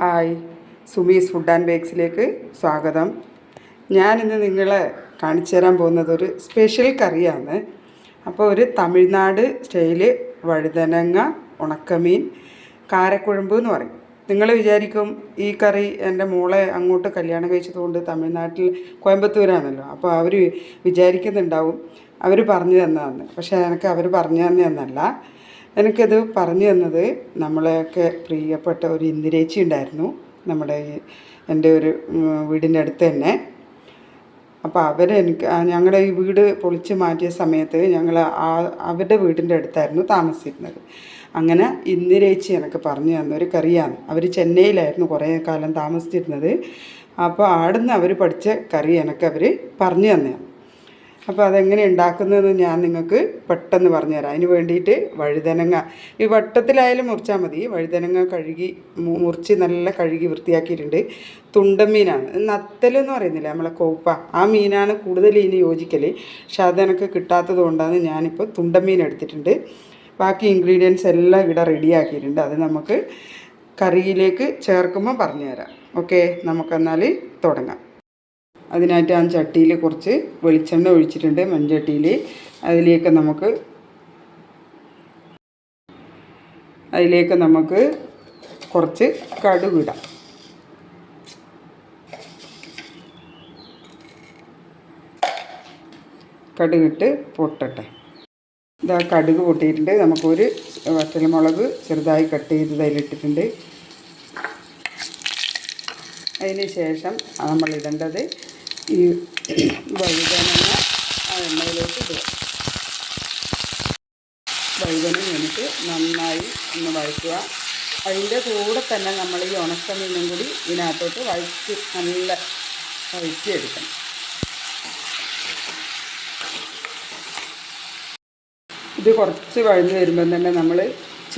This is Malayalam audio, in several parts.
ഹായ്, സുമീസ് ഫുഡ് ആൻഡ് ബേക്സിലേക്ക് സ്വാഗതം. ഞാനിന്ന് നിങ്ങളെ കാണിച്ചു തരാൻ പോകുന്നത് ഒരു സ്പെഷ്യൽ കറിയാണ്. അപ്പോൾ ഒരു തമിഴ്നാട് സ്റ്റൈല് വഴുതനങ്ങ ഉണക്കമീൻ കാരക്കുഴമ്പ് എന്ന് പറയും. നിങ്ങൾ വിചാരിക്കും ഈ കറി എൻ്റെ മോളെ അങ്ങോട്ട് കല്യാണം കഴിച്ചതുകൊണ്ട് തമിഴ്നാട്ടിൽ കോയമ്പത്തൂരാണല്ലോ, അപ്പോൾ അവർ വിചാരിക്കുന്നുണ്ടാവും അവർ പറഞ്ഞു തന്നതാണ്. പക്ഷേ എനിക്ക് അവർ പറഞ്ഞു തന്നതെന്നല്ല. എനിക്കത് പറഞ്ഞു തന്നത് നമ്മളെയൊക്കെ പ്രിയപ്പെട്ട ഒരു ഇന്ദിരേച്ചി ഉണ്ടായിരുന്നു നമ്മുടെ എൻ്റെ ഒരു വീടിൻ്റെ അടുത്ത് തന്നെ. അപ്പോൾ ഞങ്ങളുടെ ഈ വീട് പൊളിച്ച് മാറ്റിയ സമയത്ത് ഞങ്ങൾ അവരുടെ വീടിൻ്റെ അടുത്തായിരുന്നു താമസിച്ചിരുന്നത്. അങ്ങനെ ഇന്ദിരേച്ചി എനിക്ക് പറഞ്ഞു തന്നൊരു കറിയാണ്. അവർ ചെന്നൈയിലായിരുന്നു കുറേ കാലം താമസിച്ചിരുന്നത്. അപ്പോൾ അവിടുന്ന് അവർ പഠിച്ച കറി അവർ പറഞ്ഞു തന്നെയാണ്. അപ്പോൾ അതെങ്ങനെ ഉണ്ടാക്കുന്നതെന്ന് ഞാൻ നിങ്ങൾക്ക് പെട്ടെന്ന് പറഞ്ഞുതരാം. അതിന് വേണ്ടിയിട്ട് വഴുതനങ്ങ ഈ വട്ടത്തിലായാലും മുറിച്ചാൽ മതി. വഴുതനങ്ങ മുറിച്ച് നല്ല കഴുകി വൃത്തിയാക്കിയിട്ടുണ്ട്. തുണ്ടമീനാണ്, നത്തലെന്ന് പറയുന്നില്ല നമ്മളെ കോപ്പ, ആ മീനാണ് കൂടുതൽ ഇതിന് യോജിക്കൽ. പക്ഷെ അതെനിക്ക് കിട്ടാത്തത് കൊണ്ടാണ് ഞാനിപ്പോൾ തുണ്ടമീൻ എടുത്തിട്ടുണ്ട്. ബാക്കി ഇൻഗ്രീഡിയൻസ് എല്ലാം ഇവിടെ റെഡിയാക്കിയിട്ടുണ്ട്. അത് നമുക്ക് കറിയിലേക്ക് ചേർക്കുമ്പോൾ പറഞ്ഞുതരാം. ഓക്കെ, നമുക്കെന്നാൽ തുടങ്ങാം. അതിനായിട്ട് ആ ചട്ടിയിൽ കുറച്ച് വെളിച്ചെണ്ണ ഒഴിച്ചിട്ടുണ്ട്, മൺചട്ടിയിൽ. അതിലേക്ക് നമുക്ക് കുറച്ച് കടുകിടാം. കടുകിട്ട് പൊട്ടട്ടെ. ഇതാ കടുക് പൊട്ടിയിട്ടുണ്ട്. നമുക്കൊരു വറ്റൽമുളക് ചെറുതായി കട്ട് ചെയ്ത് അതിലിട്ടിട്ടുണ്ട്. അതിന് ശേഷം നമ്മൾ ഇടേണ്ടത് ഈ വഴുതനങ്ങ എണ്ണയിലേക്ക് ഇടുക. വഴുതന വേണ്ടിയിട്ട് നന്നായി ഒന്ന് വഴറ്റുക. അതിൻ്റെ കൂടെ തന്നെ നമ്മൾ ഈ ഉണക്കമീനും കൂടി ഇതിനകത്തോട്ട് നല്ല വഴറ്റിയെടുക്കണം. ഇത് കുറച്ച് വഴഞ്ഞ് വരുമ്പം തന്നെ നമ്മൾ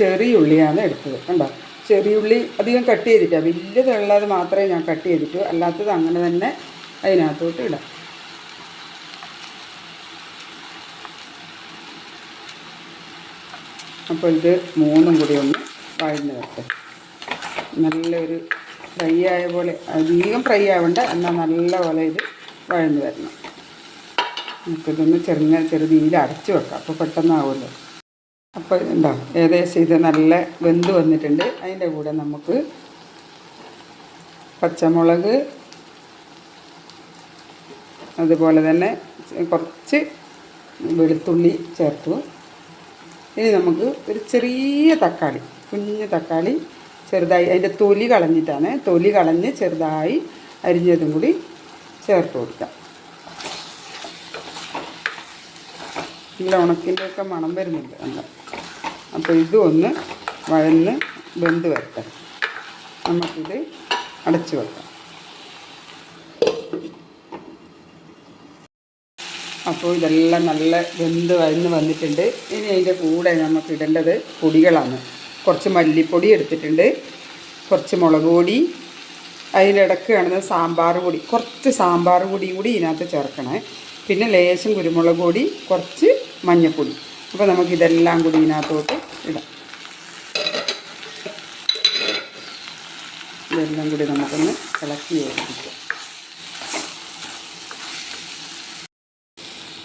ചെറിയുള്ളിയാണ് എടുത്തത്. കണ്ടോ, ചെറിയുള്ളി അധികം കട്ട് ചെയ്തിട്ടാണ്, വലിയതുള്ളത് മാത്രമേ ഞാൻ കട്ട് ചെയ്തിട്ടു, അല്ലാത്തത് അങ്ങനെ തന്നെ അതിനകത്തോട്ട് ഇടാം. അപ്പോൾ ഇത് മൂന്നും കൂടി ഒന്ന് വഴഞ്ഞ് വരട്ടെ. നല്ലൊരു ഫ്രൈ ആയ പോലെ, അധികം ഫ്രൈ ആവണ്ട, എന്നാൽ നല്ല പോലെ ഇത് വഴഞ്ഞ് വരണം. നമുക്കിതൊന്ന് ചെറുതീയിൽ അടച്ച് വെക്കാം, അപ്പോൾ പെട്ടെന്നാവുമല്ലോ. അപ്പോൾ ഉണ്ടോ, ഏകദേശം ഇത് നല്ല വെന്ത് വന്നിട്ടുണ്ട്. അതിൻ്റെ കൂടെ നമുക്ക് പച്ചമുളക്, അതുപോലെ തന്നെ കുറച്ച് വെളുത്തുള്ളി ചേർത്തു. ഇനി നമുക്ക് ഒരു ചെറിയ തക്കാളി, കുഞ്ഞ് തക്കാളി ചെറുതായി, അതിൻ്റെ തൊലി കളഞ്ഞിട്ടാണ്, തൊലി കളഞ്ഞ് ചെറുതായി അരിഞ്ഞതും കൂടി ചേർത്ത് കൊടുക്കാം. നല്ല ഉണക്കിൻ്റെയൊക്കെ മണം വരുന്നുണ്ട് എന്താ. അപ്പോൾ ഇതും ഒന്ന് വഴന്ന് വെന്ത് വരട്ടെ. നമുക്കിത് അടച്ചു വെക്കാം. അപ്പോൾ ഇതെല്ലാം നല്ല വെന്ത് വഴന്ന് വന്നിട്ടുണ്ട്. ഇനി അതിൻ്റെ കൂടെ നമുക്ക് ഇടേണ്ടത് പൊടികളാണ്. കുറച്ച് മല്ലിപ്പൊടി എടുത്തിട്ടുണ്ട്, കുറച്ച് മുളക് പൊടി, അതിലിടക്ക് കാണുന്ന സാമ്പാർ പൊടി, കുറച്ച് സാമ്പാർ പൊടിയും കൂടി ഇതിനകത്ത് ചേർക്കണേ. പിന്നെ ലേശം കുരുമുളക് പൊടി, കുറച്ച് മഞ്ഞൾപ്പൊടി. അപ്പോൾ നമുക്കിതെല്ലാം കൂടി ഇതിനകത്തോട്ട് ഇടാം. ഇതെല്ലാം കൂടി നമുക്കൊന്ന് ഇളക്കി യോജിപ്പിക്കാം.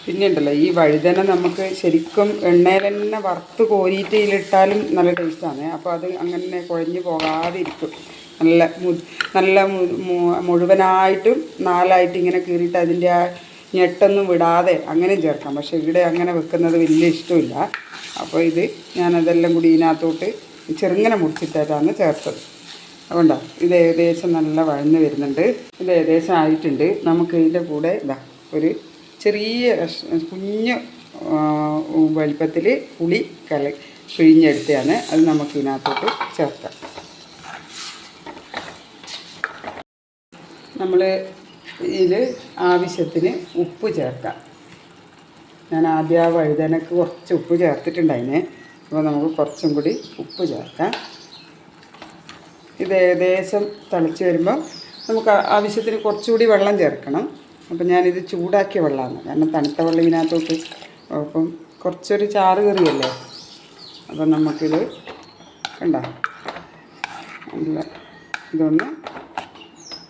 പിന്നെ ഉണ്ടല്ലോ, ഈ വഴുതന നമുക്ക് ശരിക്കും എണ്ണയിൽ തന്നെ വറുത്ത് കോരിയിട്ട് ഇതിലിട്ടാലും നല്ല ടേസ്റ്റാണ്. അപ്പോൾ അത് അങ്ങനെ കുഴഞ്ഞ് പോകാതെ ഇരിക്കും. നല്ല മുഴുവനായിട്ടും നാലായിട്ട് ഇങ്ങനെ കീറിയിട്ട് അതിൻ്റെ ആ ഞെട്ടൊന്നും വിടാതെ അങ്ങനെ ചേർക്കാം. പക്ഷേ ഇവിടെ അങ്ങനെ വെക്കുന്നത് വലിയ ഇഷ്ടമില്ല. അപ്പോൾ ഇത് ഞാനതെല്ലാം കൂടി ഇതിനകത്തോട്ട് ചെറുങ്ങനെ മുറിച്ചിട്ടാണ് ചേർത്തത്. അതുകൊണ്ടാണ് ഇത് ഏകദേശം നല്ല വഴന്ന് വരുന്നുണ്ട്. ഇത് ഏകദേശം ആയിട്ടുണ്ട്. നമുക്ക് ഇതിൻ്റെ കൂടെ ഒരു ചെറിയ കുഞ്ഞ് വലിപ്പത്തിൽ പുളി പിഴിഞ്ഞെടുത്തതാണ്. അത് നമുക്ക് ഇതിനകത്തോട്ട് ചേർക്കാം. നമ്മൾ ഇതിൽ ആവശ്യത്തിന് ഉപ്പ് ചേർക്കാം. ഞാൻ ആദ്യം ആ വഴുതനക്ക് കുറച്ച് ഉപ്പ് ചേർത്തിട്ടുണ്ടായിന്. അപ്പോൾ നമുക്ക് കുറച്ചും കൂടി ഉപ്പ് ചേർക്കാം. ഇത് ഏകദേശം തിളച്ച് വരുമ്പോൾ നമുക്ക് ആവശ്യത്തിന് കുറച്ചുകൂടി വെള്ളം ചേർക്കണം. അപ്പം ഞാനിത് ചൂടാക്കിയ വെള്ളമാണ്, കാരണം തണുത്ത വെള്ളം ഇതിനകത്തോട്ട്, അപ്പം കുറച്ചൊരു ചാറ് കറിയല്ലേ. അപ്പം നമുക്കിത് കണ്ടോ നല്ല ഇതൊന്ന്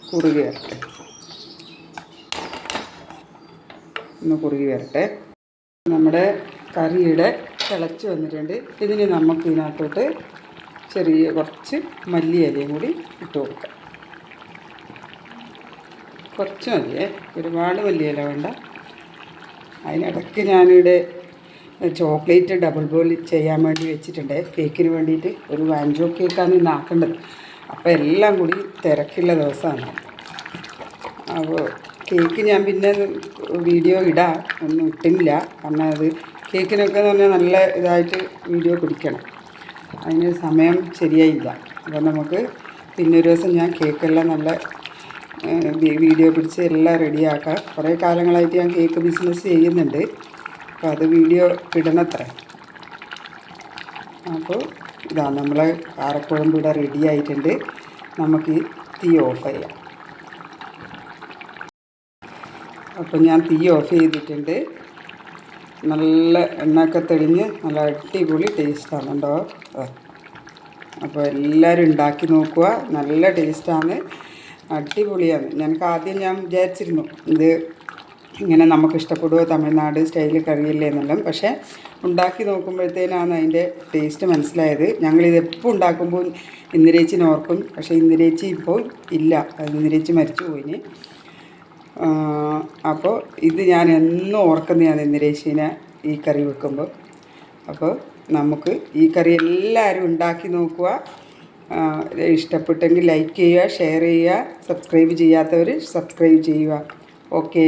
കുറുകി വരട്ടെ. ഒന്ന് കുറുകി വരട്ടെ. നമ്മുടെ കറിയുടെ തിളച്ച് വന്നിട്ടുണ്ട്. ഇതിന് നമുക്ക് ഇതിനകത്തോട്ട് ചെറിയ കുറച്ച് മല്ലിയിലയും കൂടി ഇട്ട് കൊടുക്കാം. കുറച്ച് മതിയേ, ഒരുപാട് മല്ലിയില വേണ്ട. അതിനിടയ്ക്ക് ഞാനിവിടെ ചോക്ലേറ്റ് ഡബിൾ ബോയിൽ ചെയ്യാൻ വേണ്ടി വെച്ചിട്ടുണ്ട്. കേക്കിന് വേണ്ടിയിട്ട് ഒരു വാൻജോ കേക്കാണ് ഇന്ന് ആക്കേണ്ടത്. അപ്പോൾ എല്ലാം കൂടി തിരക്കുള്ള ദിവസമാണ്. അപ്പോൾ കേക്ക് ഞാൻ പിന്നെ വീഡിയോ ഇടാം, ഒന്നും ഇട്ടില്ല. കാരണം അത് കേക്കിനൊക്കെ എന്ന് പറഞ്ഞാൽ നല്ല ഇതായിട്ട് വീഡിയോ പിടിക്കണം, അതിന് സമയം ശരിയായില്ല. അപ്പോൾ നമുക്ക് പിന്നെ ഒരു ദിവസം ഞാൻ കേക്കെല്ലാം നല്ല വീഡിയോ പിടിച്ച് എല്ലാം റെഡിയാക്കാം. കുറേ കാലങ്ങളായിട്ട് ഞാൻ കേക്ക് ബിസിനസ് ചെയ്യുന്നുണ്ട്. അപ്പോൾ അത് വീഡിയോ ഇടണത്രേ. അപ്പോൾ ഇതാ നമ്മളെ കാരക്കുഴമ്പ് ഇവിടെ റെഡി ആയിട്ടുണ്ട്. നമുക്ക് തീ ഓഫ് ചെയ്യാം. അപ്പോൾ ഞാൻ തീ ഓഫ് ചെയ്തിട്ടുണ്ട്. നല്ല എണ്ണയൊക്കെ തെളിഞ്ഞ് നല്ല അടിപൊളി ടേസ്റ്റാണ് കേട്ടോ. അപ്പോൾ എല്ലാവരും ഉണ്ടാക്കി നോക്കുക, നല്ല ടേസ്റ്റാണ്, അടിപൊളിയാണ്. ഞങ്ങൾക്ക് ആദ്യം ഞാൻ വിചാരിച്ചിരുന്നു ഇത് ഇങ്ങനെ നമുക്ക് ഇഷ്ടപ്പെടുമോ, തമിഴ്നാട് സ്റ്റൈൽ കറിയല്ലേ എന്നെല്ലാം. പക്ഷേ ഉണ്ടാക്കി നോക്കുമ്പോഴത്തേനാണ് അതിൻ്റെ ടേസ്റ്റ് മനസ്സിലായത്. ഞങ്ങളിതെപ്പോൾ ഉണ്ടാക്കുമ്പോൾ ഇന്ദിരേച്ചിനെ ഓർക്കും. പക്ഷേ ഇന്ദിരേച്ചി ഇപ്പോൾ ഇല്ല, ഇന്ദിരേച്ചി മരിച്ചു പോയിന്. അപ്പോൾ ഇത് ഞാൻ എന്നും ഓർക്കുന്നതാണ് ഇന്ദിരേച്ചിനെ ഈ കറി വെക്കുമ്പോൾ. അപ്പോൾ നമുക്ക് ഈ കറി എല്ലാവരും ഉണ്ടാക്കി നോക്കുക. ഇഷ്ടപ്പെട്ടെങ്കിൽ ലൈക്ക് ചെയ്യുക, ഷെയർ ചെയ്യുക, സബ്സ്ക്രൈബ് ചെയ്യാത്തവർ സബ്സ്ക്രൈബ് ചെയ്യുക. ഓക്കേ.